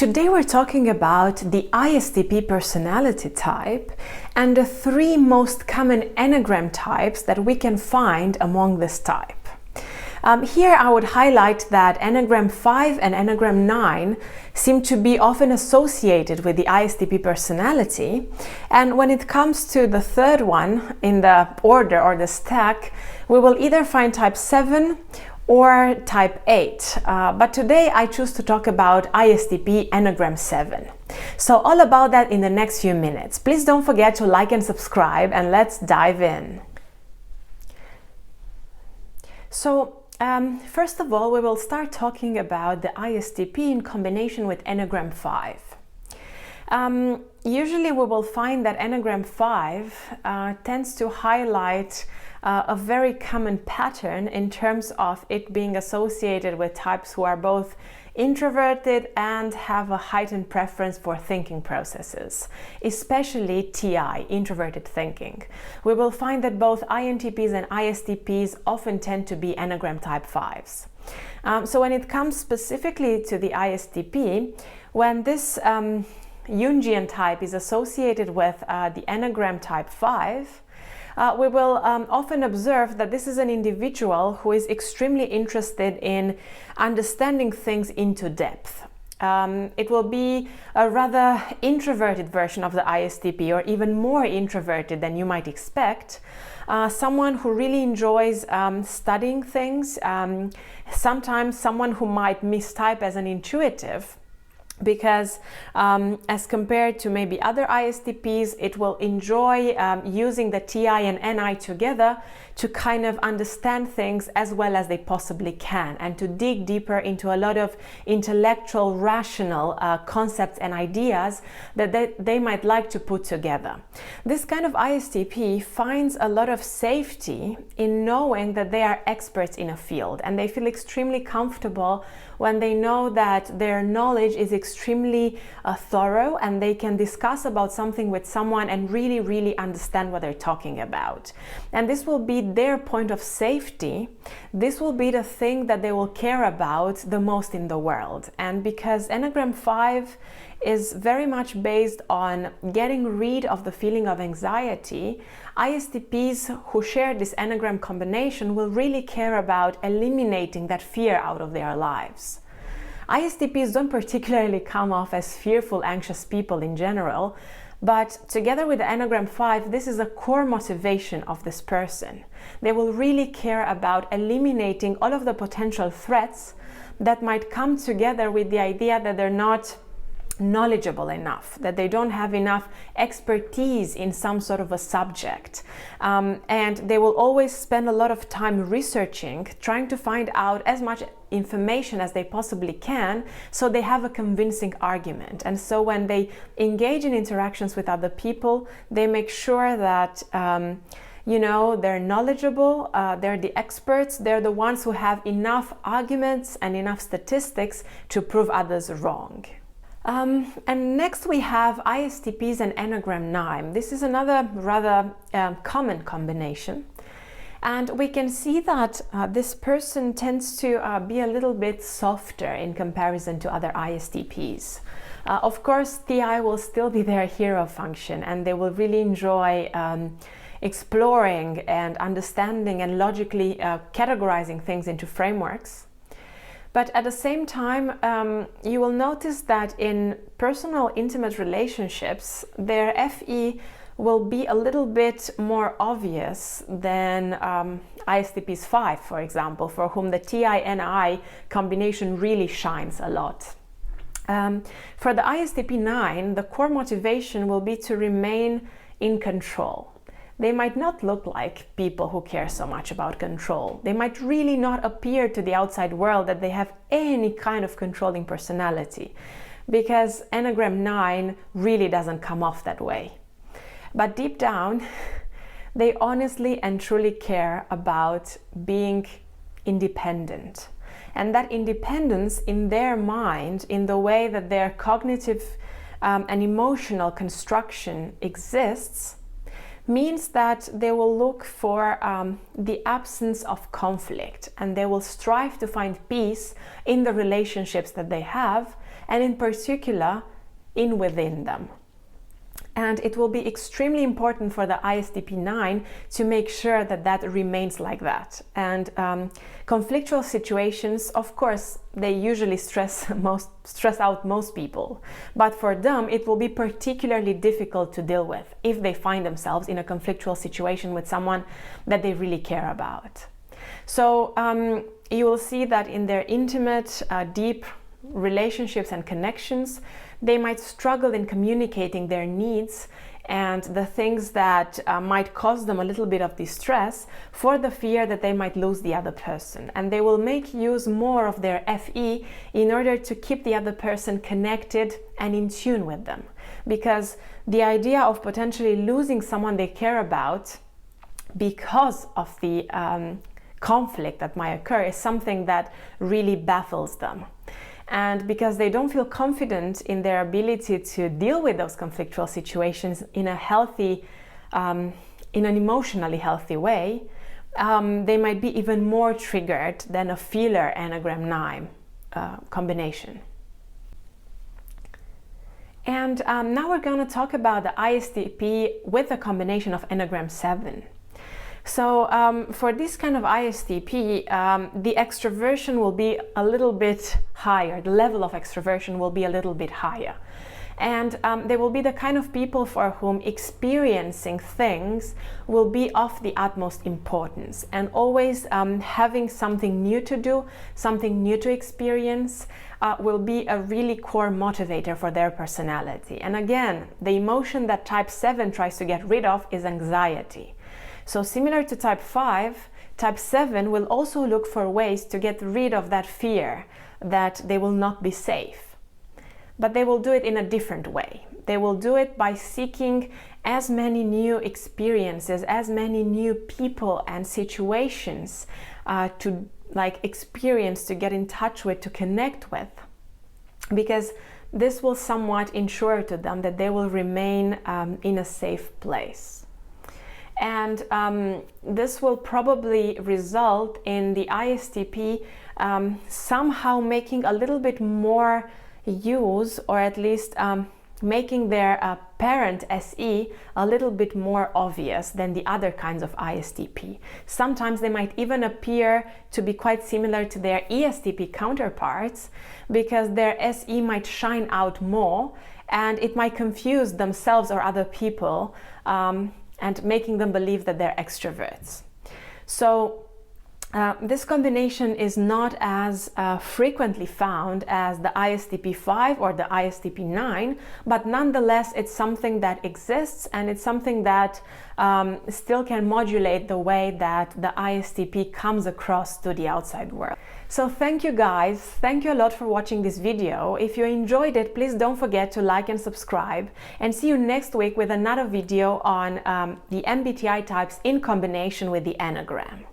Today we're talking about the ISTP personality type and the 3 most common Enneagram types that we can find among this type. Here I would highlight that Enneagram 5 and Enneagram 9 seem to be often associated with the ISTP personality, and when it comes to the third one in the order or the stack, we will either find type 7 or type 8, but today I choose to talk about ISTP Enneagram 7. So all about that in the next few minutes. Please don't forget to like and subscribe, and let's dive in. So first of all, we will start talking about the ISTP in combination with Enneagram 5. Usually we will find that Enneagram 5 tends to highlight a very common pattern in terms of it being associated with types who are both introverted and have a heightened preference for thinking processes, especially TI, introverted thinking. We will find that both INTPs and ISTPs often tend to be Enneagram type 5s. So when it comes specifically to the ISTP, when this Jungian type is associated with the Enneagram type 5, we will often observe that this is an individual who is extremely interested in understanding things into depth. It will be a rather introverted version of the ISTP, or even more introverted than you might expect. Someone who really enjoys studying things, sometimes someone who might mistype as an intuitive, because as compared to maybe other ISTPs, it will enjoy using the TI and NI together to kind of understand things as well as they possibly can, and to dig deeper into a lot of intellectual, rational concepts and ideas that they might like to put together. This kind of ISTP finds a lot of safety in knowing that they are experts in a field, and they feel extremely comfortable when they know that their knowledge is extremely thorough, and they can discuss about something with someone and really understand what they're talking about. And this will be their point of safety. This will be the thing that they will care about the most in the world. And because Enneagram 5 is very much based on getting rid of the feeling of anxiety, ISTPs who share this Enneagram combination will really care about eliminating that fear out of their lives. ISTPs don't particularly come off as fearful, anxious people in general, but together with the Enneagram 5, this is a core motivation of this person. They will really care about eliminating all of the potential threats that might come together with the idea that they're not knowledgeable enough, that they don't have enough expertise in some sort of a subject, and they will always spend a lot of time researching, trying to find out as much information as they possibly can, so they have a convincing argument. And so when they engage in interactions with other people, they make sure that they're knowledgeable, they're the experts, they're the ones who have enough arguments and enough statistics to prove others wrong. And next we have ISTPs and Enneagram 9. This is another rather common combination. And we can see that this person tends to be a little bit softer in comparison to other ISTPs. Of course, TI will still be their hero function, and they will really enjoy exploring and understanding and logically categorizing things into frameworks. But at the same time, you will notice that in personal, intimate relationships, their FE will be a little bit more obvious than ISTPs 5, for example, for whom the TI-NI combination really shines a lot. For the ISTP 9, the core motivation will be to remain in control. They might not look like people who care so much about control. They might really not appear to the outside world that they have any kind of controlling personality, because Enneagram 9 really doesn't come off that way. But deep down, they honestly and truly care about being independent. And that independence in their mind, in the way that their cognitive and emotional construction exists, means that they will look for the absence of conflict, and they will strive to find peace in the relationships that they have, and in particular in within them. And it will be extremely important for the ISTP 9 to make sure that that remains like that. And conflictual situations, of course, they usually stress out most people. But for them, it will be particularly difficult to deal with if they find themselves in a conflictual situation with someone that they really care about. So you will see that in their intimate, deep relationships and connections, they might struggle in communicating their needs and the things that might cause them a little bit of distress for the fear that they might lose the other person. And they will make use more of their FE in order to keep the other person connected and in tune with them. Because the idea of potentially losing someone they care about because of the conflict that might occur is something that really baffles them. And because they don't feel confident in their ability to deal with those conflictual situations in a healthy, in an emotionally healthy way, they might be even more triggered than a feeler Enneagram 9 combination. And now we're going to talk about the ISTP with a combination of Enneagram 7. So for this kind of ISTP, the extroversion will be a little bit higher. The level of extroversion will be a little bit higher. And they will be the kind of people for whom experiencing things will be of the utmost importance. And always having something new to do, something new to experience, will be a really core motivator for their personality. And again, the emotion that type 7 tries to get rid of is anxiety. So similar to type 5, type 7 will also look for ways to get rid of that fear that they will not be safe. But they will do it in a different way. They will do it by seeking as many new experiences, as many new people and situations to experience, to get in touch with, to connect with. Because this will somewhat ensure to them that they will remain in a safe place. And this will probably result in the ISTP somehow making a little bit more use, or at least making their parent SE a little bit more obvious than the other kinds of ISTP. Sometimes they might even appear to be quite similar to their ESTP counterparts, because their SE might shine out more and it might confuse themselves or other people, and making them believe that they're extroverts. So this combination is not as frequently found as the ISTP 5 or the ISTP 9, but nonetheless it's something that exists, and it's something that still can modulate the way that the ISTP comes across to the outside world. So thank you guys, thank you a lot for watching this video. If you enjoyed it, please don't forget to like and subscribe, and see you next week with another video on the MBTI types in combination with the Enneagram.